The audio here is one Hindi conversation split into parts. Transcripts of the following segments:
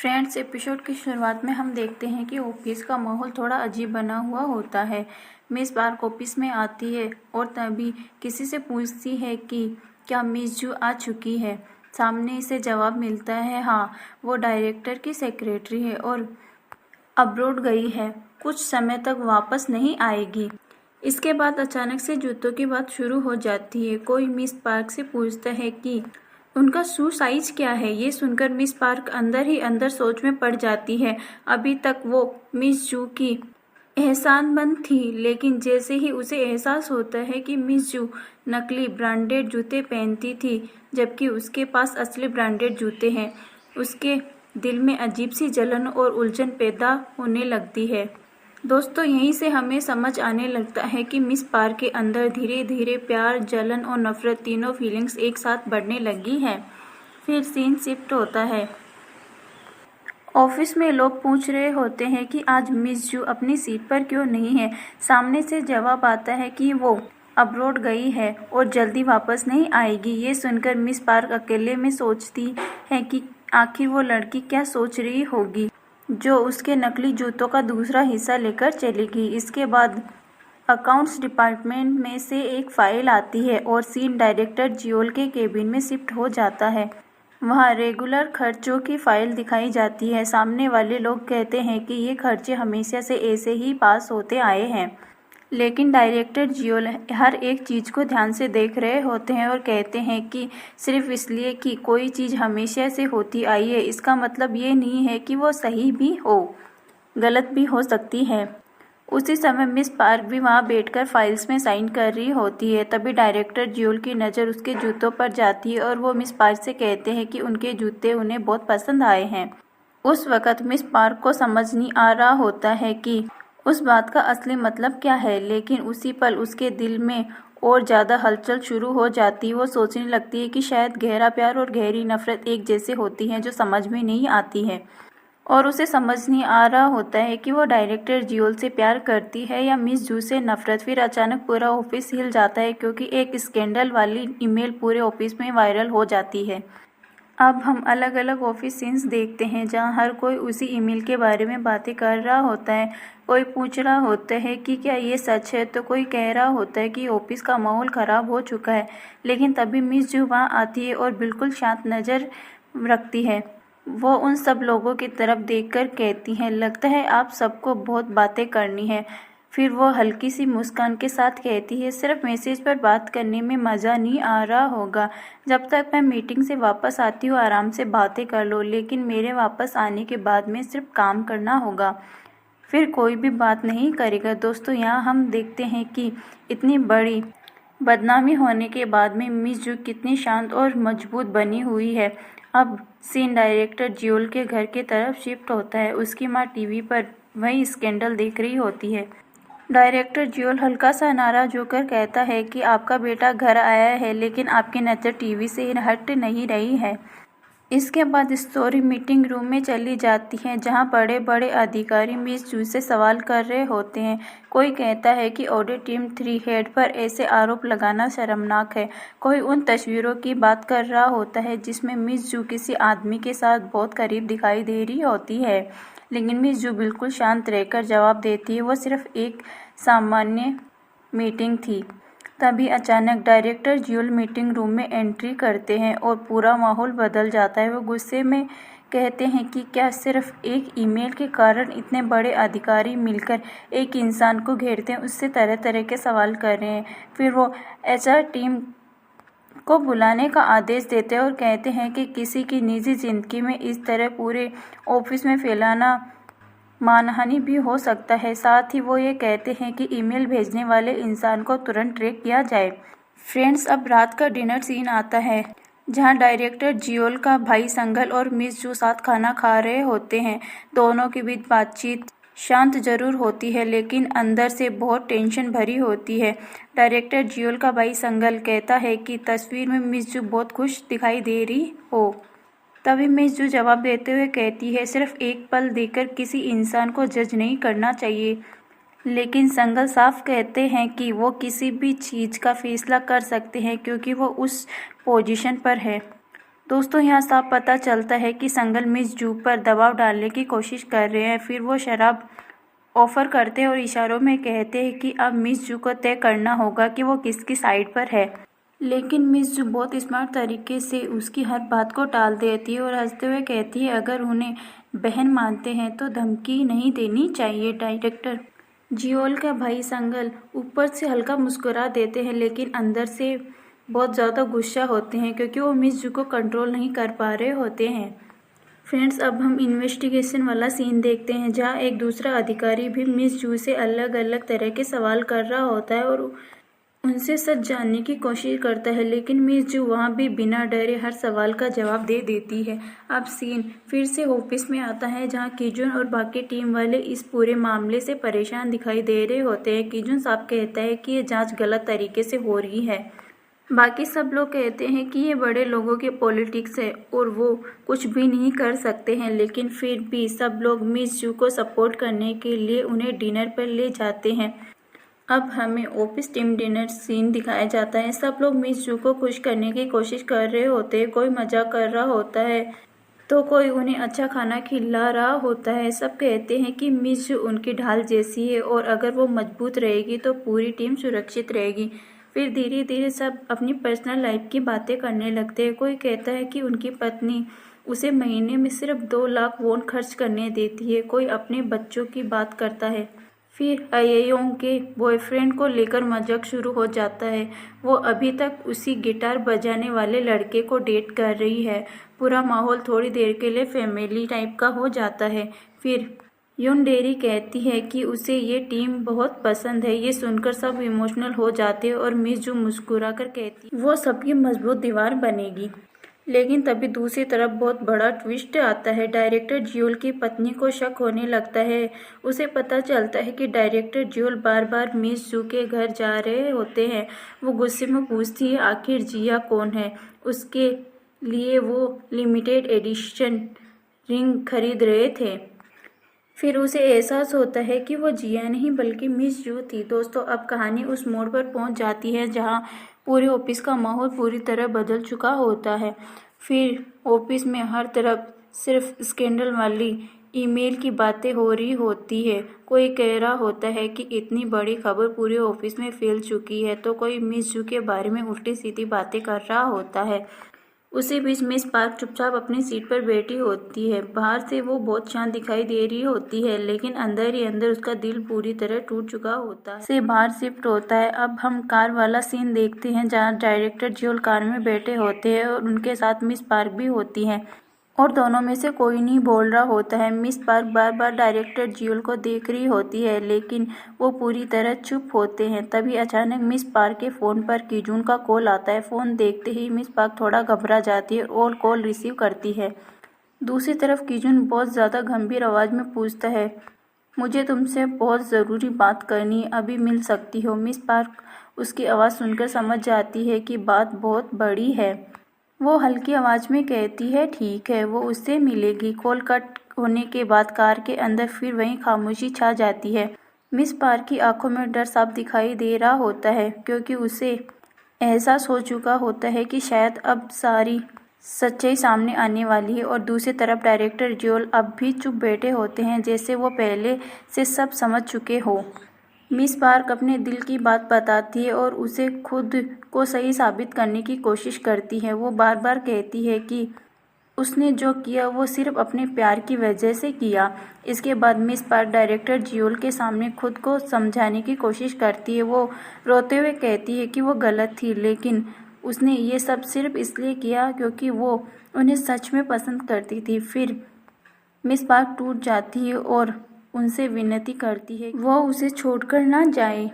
फ्रेंड्स, एपिसोड की शुरुआत में हम देखते हैं कि ऑफिस का माहौल थोड़ा अजीब बना हुआ होता है। मिस पार्क ऑफिस में आती है और तभी किसी से पूछती है कि क्या मिस जू आ चुकी है। सामने से जवाब मिलता है, हाँ, वो डायरेक्टर की सेक्रेटरी है और अब्रॉड गई है, कुछ समय तक वापस नहीं आएगी। इसके बाद अचानक से जूतों की बात शुरू हो जाती है। कोई मिस पार्क से पूछता है कि उनका शू साइज क्या है। ये सुनकर मिस पार्क अंदर ही अंदर सोच में पड़ जाती है। अभी तक वो मिस जू की एहसानमंद थी, लेकिन जैसे ही उसे एहसास होता है कि मिस जू नकली ब्रांडेड जूते पहनती थी जबकि उसके पास असली ब्रांडेड जूते हैं, उसके दिल में अजीब सी जलन और उलझन पैदा होने लगती है। दोस्तों, यहीं से हमें समझ आने लगता है कि मिस पार्क के अंदर धीरे धीरे प्यार, जलन और नफरत तीनों फीलिंग्स एक साथ बढ़ने लगी हैं। फिर सीन शिफ्ट होता है। ऑफिस में लोग पूछ रहे होते हैं कि आज मिस जू अपनी सीट पर क्यों नहीं है। सामने से जवाब आता है कि वो अब्रॉड गई है और जल्दी वापस नहीं आएगी। ये सुनकर मिस पार्क अकेले में सोचती है कि आखिर वो लड़की क्या सोच रही होगी जो उसके नकली जूतों का दूसरा हिस्सा लेकर चली गई। इसके बाद अकाउंट्स डिपार्टमेंट में से एक फाइल आती है और सीन डायरेक्टर जियोल के केबिन में शिफ्ट हो जाता है। वहाँ रेगुलर खर्चों की फाइल दिखाई जाती है। सामने वाले लोग कहते हैं कि ये खर्चे हमेशा से ऐसे ही पास होते आए हैं, लेकिन डायरेक्टर जियोल हर एक चीज़ को ध्यान से देख रहे होते हैं और कहते हैं कि सिर्फ इसलिए कि कोई चीज़ हमेशा से होती आई है, इसका मतलब ये नहीं है कि वो सही भी हो, गलत भी हो सकती है। उसी समय मिस पार्क भी वहाँ बैठकर फाइल्स में साइन कर रही होती है। तभी डायरेक्टर जियोल की नज़र उसके जूतों पर जाती है और वो मिस पार्क से कहते हैं कि उनके जूते उन्हें बहुत पसंद आए हैं। उस वक़्त मिस पार्क को समझ नहीं आ रहा होता है कि उस बात का असली मतलब क्या है, लेकिन उसी पल उसके दिल में और ज़्यादा हलचल शुरू हो जाती है। वो सोचने लगती है कि शायद गहरा प्यार और गहरी नफरत एक जैसे होती हैं, जो समझ में नहीं आती है। और उसे समझ नहीं आ रहा होता है कि वो डायरेक्टर जियोल से प्यार करती है या मिस जू से नफरत। फिर अचानक पूरा ऑफिस हिल जाता है क्योंकि एक स्कैंडल वाली ईमेल पूरे ऑफिस में वायरल हो जाती है। अब हम अलग अलग ऑफिस सीन्स देखते हैं जहां हर कोई उसी ईमेल के बारे में बातें कर रहा होता है। कोई पूछ रहा होता है कि क्या ये सच है, तो कोई कह रहा होता है कि ऑफिस का माहौल ख़राब हो चुका है। लेकिन तभी मिस जू वहाँ आती है और बिल्कुल शांत नज़र रखती है। वो उन सब लोगों की तरफ देखकर कहती हैं, लगता है आप सबको बहुत बातें करनी है। फिर वो हल्की सी मुस्कान के साथ कहती है, सिर्फ मैसेज पर बात करने में मज़ा नहीं आ रहा होगा। जब तक मैं मीटिंग से वापस आती हूँ आराम से बातें कर लो, लेकिन मेरे वापस आने के बाद में सिर्फ काम करना होगा, फिर कोई भी बात नहीं करेगा। दोस्तों, यहाँ हम देखते हैं कि इतनी बड़ी बदनामी होने के बाद में मिस जू कितनी शांत और मजबूत बनी हुई है। अब सीन डायरेक्टर जियोल के घर के तरफ शिफ्ट होता है। उसकी माँ टीवी पर वही स्कैंडल देख रही होती है। डायरेक्टर जियोल हल्का सा नाराज होकर कहता है कि आपका बेटा घर आया है, लेकिन आपकी नज़र टीवी से हट नहीं रही है। इसके बाद स्टोरी मीटिंग रूम में चली जाती है जहां बड़े बड़े अधिकारी मिस जू से सवाल कर रहे होते हैं। कोई कहता है कि ऑडिट टीम 3 हेड पर ऐसे आरोप लगाना शर्मनाक है। कोई उन तस्वीरों की बात कर रहा होता है जिसमें मिस जू किसी आदमी के साथ बहुत करीब दिखाई दे रही होती है, लेकिन मिस जू बिल्कुल शांत रहकर जवाब देती है, वो सिर्फ एक सामान्य मीटिंग थी। तभी अचानक डायरेक्टर जियोल मीटिंग रूम में एंट्री करते हैं और पूरा माहौल बदल जाता है। वो गुस्से में कहते हैं कि क्या सिर्फ एक ईमेल के कारण इतने बड़े अधिकारी मिलकर एक इंसान को घेरते हैं, उससे तरह तरह के सवाल कर रहे हैं। फिर वो एचआर टीम को बुलाने का आदेश देते हैं और कहते हैं कि किसी की निजी जिंदगी में इस तरह पूरे ऑफिस में फैलाना मानहानि भी हो सकता है। साथ ही वो ये कहते हैं कि ईमेल भेजने वाले इंसान को तुरंत ट्रैक किया जाए। फ्रेंड्स, अब रात का डिनर सीन आता है जहां डायरेक्टर जियोल का भाई संगल और मिस जू साथ खाना खा रहे होते हैं। दोनों के बीच बातचीत शांत जरूर होती है, लेकिन अंदर से बहुत टेंशन भरी होती है। डायरेक्टर जियोल का भाई संगल कहता है कि तस्वीर में मिस जू बहुत खुश दिखाई दे रही हो। तभी मिस जू जवाब देते हुए कहती है, सिर्फ एक पल देखकर किसी इंसान को जज नहीं करना चाहिए। लेकिन संगल साफ कहते हैं कि वो किसी भी चीज़ का फैसला कर सकते हैं क्योंकि वो उस पोजीशन पर है। दोस्तों यहाँ साफ पता चलता है कि संगल मिस जू पर दबाव डालने की कोशिश कर रहे हैं। फिर वो शराब ऑफर करते हैं और इशारों में कहते हैं कि अब मिस जू को तय करना होगा कि वो किसकी साइड पर है। लेकिन मिस जू बहुत स्मार्ट तरीके से उसकी हर बात को टाल देती है और हंसते हुए कहती है अगर उन्हें बहन मानते हैं तो धमकी नहीं देनी चाहिए। डायरेक्टर जियोल का भाई संगल ऊपर से हल्का मुस्कुरा देते हैं लेकिन अंदर से बहुत ज़्यादा गुस्सा होते हैं क्योंकि वो मिस जू को कंट्रोल नहीं कर पा रहे होते हैं। फ्रेंड्स, अब हम इन्वेस्टिगेशन वाला सीन देखते हैं जहाँ एक दूसरा अधिकारी भी मिस जू से अलग अलग तरह के सवाल कर रहा होता है और उनसे सच जानने की कोशिश करता है, लेकिन मिस जू वहाँ भी बिना डरे हर सवाल का जवाब दे देती है। अब सीन फिर से ऑफिस में आता है जहाँ कीजुन और बाकी टीम वाले इस पूरे मामले से परेशान दिखाई दे रहे होते हैं। कीजुन साहब कहता है कि ये जांच गलत तरीके से हो रही है। बाकी सब लोग कहते हैं कि ये बड़े लोगों के पॉलिटिक्स है और वो कुछ भी नहीं कर सकते हैं, लेकिन फिर भी सब लोग मिस जू को सपोर्ट करने के लिए उन्हें डिनर पर ले जाते हैं। अब हमें ऑफिस टीम डिनर सीन दिखाया जाता है। सब लोग मिस जू को खुश करने की कोशिश कर रहे होते हैं। कोई मजाक कर रहा होता है तो कोई उन्हें अच्छा खाना खिला रहा होता है। सब कहते हैं कि मिस जू उनकी ढाल जैसी है और अगर वो मजबूत रहेगी तो पूरी टीम सुरक्षित रहेगी। फिर धीरे धीरे सब अपनी पर्सनल लाइफ की बातें करने लगते हैं। कोई कहता है कि उनकी पत्नी उसे महीने में सिर्फ 2 लाख वॉन खर्च करने देती है। कोई अपने बच्चों की बात करता है। फिर अयेयोंग के बॉयफ्रेंड को लेकर मजाक शुरू हो जाता है। वो अभी तक उसी गिटार बजाने वाले लड़के को डेट कर रही है। पूरा माहौल थोड़ी देर के लिए फैमिली टाइप का हो जाता है। फिर युनडेरी कहती है कि उसे ये टीम बहुत पसंद है। ये सुनकर सब इमोशनल हो जाते हैं और मिस जू मुस्कुराकर कहती है वो सबकी मजबूत दीवार बनेगी। लेकिन तभी दूसरी तरफ बहुत बड़ा ट्विस्ट आता है। डायरेक्टर जियोल की पत्नी को शक होने लगता है। उसे पता चलता है कि डायरेक्टर जियोल बार बार मिस जू के घर जा रहे होते हैं। वो गुस्से में पूछती है आखिर जिया कौन है। उसके लिए वो लिमिटेड एडिशन रिंग खरीद रहे थे। फिर उसे एहसास होता है कि वो जिया नहीं बल्कि मिस जू थी। दोस्तों, अब कहानी उस मोड़ पर पहुंच जाती है जहां पूरे ऑफिस का माहौल पूरी तरह बदल चुका होता है। फिर ऑफिस में हर तरफ सिर्फ स्कैंडल वाली ईमेल की बातें हो रही होती है। कोई कह रहा होता है कि इतनी बड़ी खबर पूरे ऑफिस में फैल चुकी है तो कोई मिस जू के बारे में उल्टी सीधी बातें कर रहा होता है। उसी बीच मिस पार्क चुपचाप अपनी सीट पर बैठी होती है। बाहर से वो बहुत शांत दिखाई दे रही होती है लेकिन अंदर ही अंदर उसका दिल पूरी तरह टूट चुका होता है। से बाहर शिफ्ट होता है। अब हम कार वाला सीन देखते हैं जहाँ डायरेक्टर जियोल कार में बैठे होते हैं और उनके साथ मिस पार्क भी होती है और दोनों में से कोई नहीं बोल रहा होता है। मिस पार्क बार बार डायरेक्टर जियोल को देख रही होती है लेकिन वो पूरी तरह चुप होते हैं। तभी अचानक मिस पार्क के फ़ोन पर कीजून का कॉल आता है। फ़ोन देखते ही मिस पार्क थोड़ा घबरा जाती है और कॉल रिसीव करती है। दूसरी तरफ कीजून बहुत ज़्यादा गंभीर आवाज़ में पूछता है मुझे तुमसे बहुत ज़रूरी बात करनी है, अभी मिल सकती हो। मिस पार्क उसकी आवाज़ सुनकर समझ जाती है कि बात बहुत बड़ी है। वो हल्की आवाज़ में कहती है ठीक है, वो उससे मिलेगी। कॉल कट होने के बाद कार के अंदर फिर वहीं खामोशी छा जाती है। मिस पार्क की आंखों में डर साफ दिखाई दे रहा होता है क्योंकि उसे एहसास हो चुका होता है कि शायद अब सारी सच्चाई सामने आने वाली है। और दूसरी तरफ डायरेक्टर जियोल अब भी चुप बैठे होते हैं जैसे वो पहले से सब समझ चुके हो। मिस पार्क अपने दिल की बात बताती है और उसे खुद को सही साबित करने की कोशिश करती है। वो बार बार कहती है कि उसने जो किया वो सिर्फ अपने प्यार की वजह से किया। इसके बाद मिस पार्क डायरेक्टर जियोल के सामने खुद को समझाने की कोशिश करती है। वो रोते हुए कहती है कि वो गलत थी लेकिन उसने ये सब सिर्फ इसलिए किया क्योंकि वो उन्हें सच में पसंद करती थी। फिर मिस पार्क टूट जाती है और उनसे विनती करती है वो उसे छोड़कर ना जाए।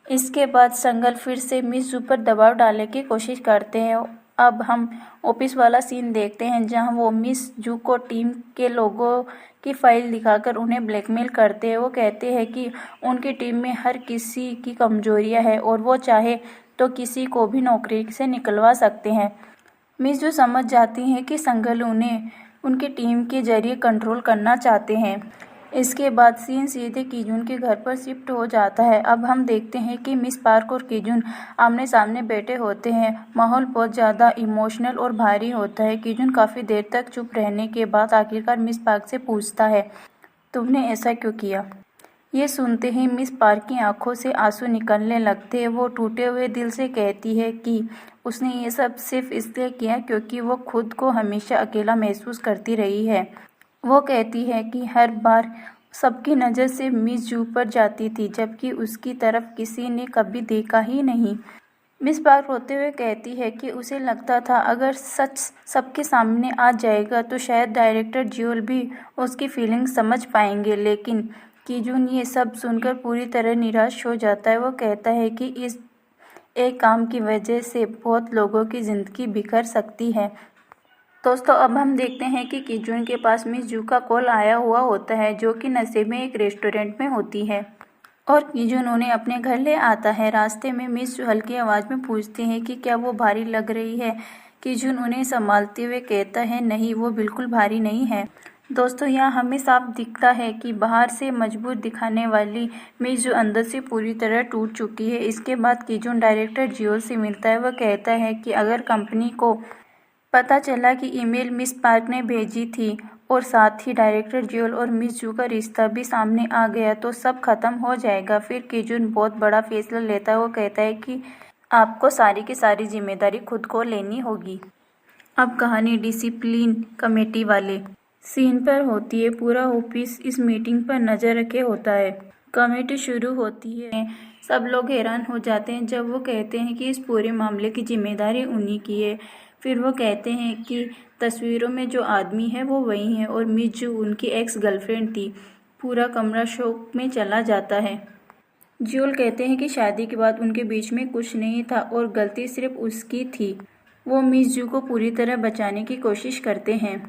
इसके बाद संगल फिर से मिस जू पर दबाव डालने की कोशिश करते हैं। अब हम ऑफिस वाला सीन देखते हैं जहां वो मिस जू को टीम के लोगों की फाइल दिखाकर उन्हें ब्लैकमेल करते हैं। वो कहते हैं कि उनकी टीम में हर किसी की कमजोरियां हैं और वो चाहे तो किसी को भी नौकरी से निकलवा सकते हैं। मिस जू समझ जाती हैं कि संगल उन्हें उनकी टीम के जरिए कंट्रोल करना चाहते हैं। इसके बाद सीन सीधे कीजून के घर पर शिफ्ट हो जाता है। अब हम देखते हैं कि मिस पार्क और कीजून आमने सामने बैठे होते हैं। माहौल बहुत ज़्यादा इमोशनल और भारी होता है। कीजून काफ़ी देर तक चुप रहने के बाद आखिरकार मिस पार्क से पूछता है, तुमने ऐसा क्यों किया? ये सुनते ही मिस पार्क की आंखों से आंसू निकलने लगते हैं। वो टूटे हुए दिल से कहती है कि उसने ये सब सिर्फ इसलिए किया क्योंकि वो खुद को हमेशा अकेला महसूस करती रही है। वो कहती है कि हर बार सबकी नज़र सिर्फ मिस जू पर जाती थी, जबकि उसकी तरफ किसी ने कभी देखा ही नहीं। मिस पार्क रोते हुए कहती है कि उसे लगता था अगर सच सबके सामने आ जाएगा तो शायद डायरेक्टर ज्यूल भी उसकी फीलिंग्स समझ पाएंगे, लेकिन कीजून ये सब सुनकर पूरी तरह निराश हो जाता है। वो कहता है कि इस एक काम की वजह से बहुत लोगों की ज़िंदगी बिखर सकती है। दोस्तों, अब हम देखते हैं कि कीजून के पास मिस जू का कॉल आया हुआ होता है, जो कि नशे में एक रेस्टोरेंट में होती है और कीजून उन्हें अपने घर ले आता है। रास्ते में मिस जू हल्की आवाज़ में पूछते हैं कि क्या वो भारी लग रही है। कीजून उन्हें संभालते हुए कहता है, नहीं, वो बिल्कुल भारी नहीं है। दोस्तों, यहाँ हमें साफ दिखता है कि बाहर से मजबूत दिखाने वाली मिस जू अंदर से पूरी तरह टूट चुकी है। इसके बाद कीजून डायरेक्टर जियोल से मिलता है। वह कहता है कि अगर कंपनी को पता चला कि ईमेल मिस पार्क ने भेजी थी और साथ ही डायरेक्टर जियोल और मिस जू का रिश्ता भी सामने आ गया तो सब खत्म हो जाएगा। फिर कीजून बहुत बड़ा फैसला लेता है। वो कहता है कि आपको सारी की सारी जिम्मेदारी खुद को लेनी होगी। अब कहानी डिसिप्लिन कमेटी वाले सीन पर होती है। पूरा ऑफिस इस मीटिंग पर नज़र रखे होता है। कमेटी शुरू होती है। सब लोग हैरान हो जाते हैं जब वो कहते हैं कि इस पूरे मामले की जिम्मेदारी उन्हीं की है। फिर वो कहते हैं कि तस्वीरों में जो आदमी है वो वही है और मिस जू उनकी एक्स गर्लफ्रेंड थी। पूरा कमरा शोक में चला जाता है। ज्यूल कहते हैं कि शादी के बाद उनके बीच में कुछ नहीं था और गलती सिर्फ उसकी थी। वो मिस जू को पूरी तरह बचाने की कोशिश करते हैं।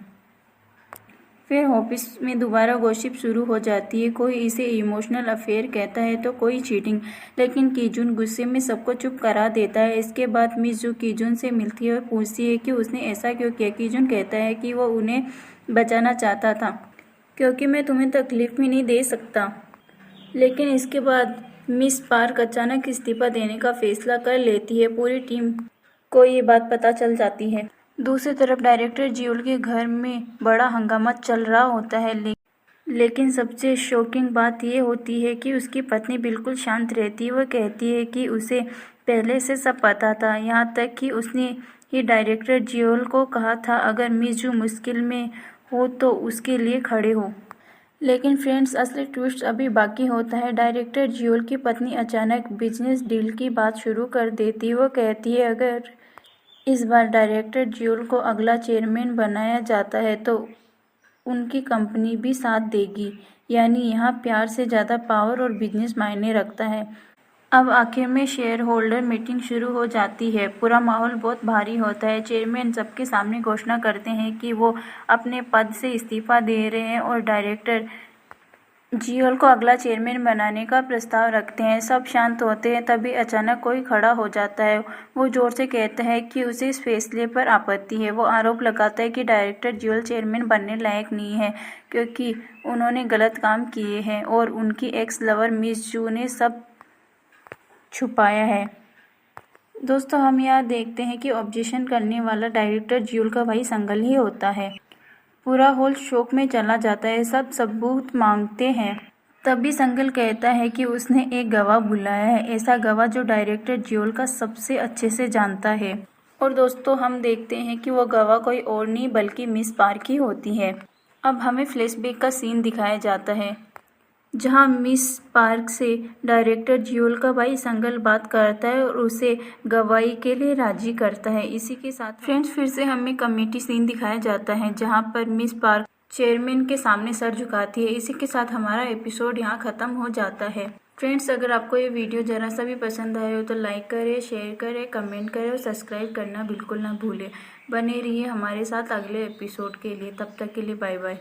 फिर ऑफिस में दोबारा गॉसिप शुरू हो जाती है। कोई इसे इमोशनल अफेयर कहता है तो कोई चीटिंग, लेकिन कीजून गुस्से में सबको चुप करा देता है। इसके बाद मिस जू कीजून से मिलती है और पूछती है कि उसने ऐसा क्यों किया। कीजून कहता है कि वो उन्हें बचाना चाहता था क्योंकि मैं तुम्हें तकलीफ भी नहीं दे सकता। लेकिन इसके बाद मिस पार्क अचानक इस्तीफा देने का फैसला कर लेती है। पूरी टीम को ये बात पता चल जाती है। दूसरी तरफ डायरेक्टर जियोल के घर में बड़ा हंगामा चल रहा होता है, लेकिन सबसे शॉकिंग बात यह होती है कि उसकी पत्नी बिल्कुल शांत रहती है। वह कहती है कि उसे पहले से सब पता था, यहाँ तक कि उसने ही डायरेक्टर जियोल को कहा था अगर मिस जू मुश्किल में हो तो उसके लिए खड़े हो। लेकिन फ्रेंड्स, असली ट्विस्ट अभी बाकी होता है। डायरेक्टर जियोल की पत्नी अचानक बिजनेस डील की बात शुरू कर देती है। वो कहती है अगर इस बार डायरेक्टर जियोल को अगला चेयरमैन बनाया जाता है तो उनकी कंपनी भी साथ देगी। यानी यहाँ प्यार से ज़्यादा पावर और बिजनेस मायने रखता है। अब आखिर में शेयर होल्डर मीटिंग शुरू हो जाती है। पूरा माहौल बहुत भारी होता है। चेयरमैन सबके सामने घोषणा करते हैं कि वो अपने पद से इस्तीफा दे रहे हैं और डायरेक्टर जियोल को अगला चेयरमैन बनाने का प्रस्ताव रखते हैं। सब शांत होते हैं, तभी अचानक कोई खड़ा हो जाता है। वो जोर से कहता है कि उसे इस फैसले पर आपत्ति है। वो आरोप लगाता है कि डायरेक्टर जियोल चेयरमैन बनने लायक नहीं है क्योंकि उन्होंने गलत काम किए हैं और उनकी एक्स लवर मिस जू ने सब छुपाया है। दोस्तों, हम यहाँ देखते हैं कि ऑब्जेक्शन करने वाला डायरेक्टर जियोल का भाई संगल ही होता है। पूरा हॉल शोक में चला जाता है। सब सबूत मांगते हैं। तभी संगल कहता है कि उसने एक गवाह बुलाया है, ऐसा गवाह जो डायरेक्टर जियोल का सबसे अच्छे से जानता है। और दोस्तों, हम देखते हैं कि वो गवाह कोई और नहीं बल्कि मिस पार्क ही होती है। अब हमें फ्लैशबैक का सीन दिखाया जाता है जहां मिस पार्क से डायरेक्टर जियोल का भाई संगल बात करता है और उसे गवाही के लिए राजी करता है। इसी के साथ फ्रेंड्स, फिर से हमें कमेटी सीन दिखाया जाता है जहां पर मिस पार्क चेयरमैन के सामने सर झुकाती है। इसी के साथ हमारा एपिसोड यहाँ ख़त्म हो जाता है। फ्रेंड्स, अगर आपको ये वीडियो ज़रा सा भी पसंद आए हो तो लाइक करें, शेयर करें, कमेंट करें और सब्सक्राइब करना बिल्कुल ना भूलें। बने रहिए हमारे साथ अगले एपिसोड के लिए। तब तक के लिए बाय बाय।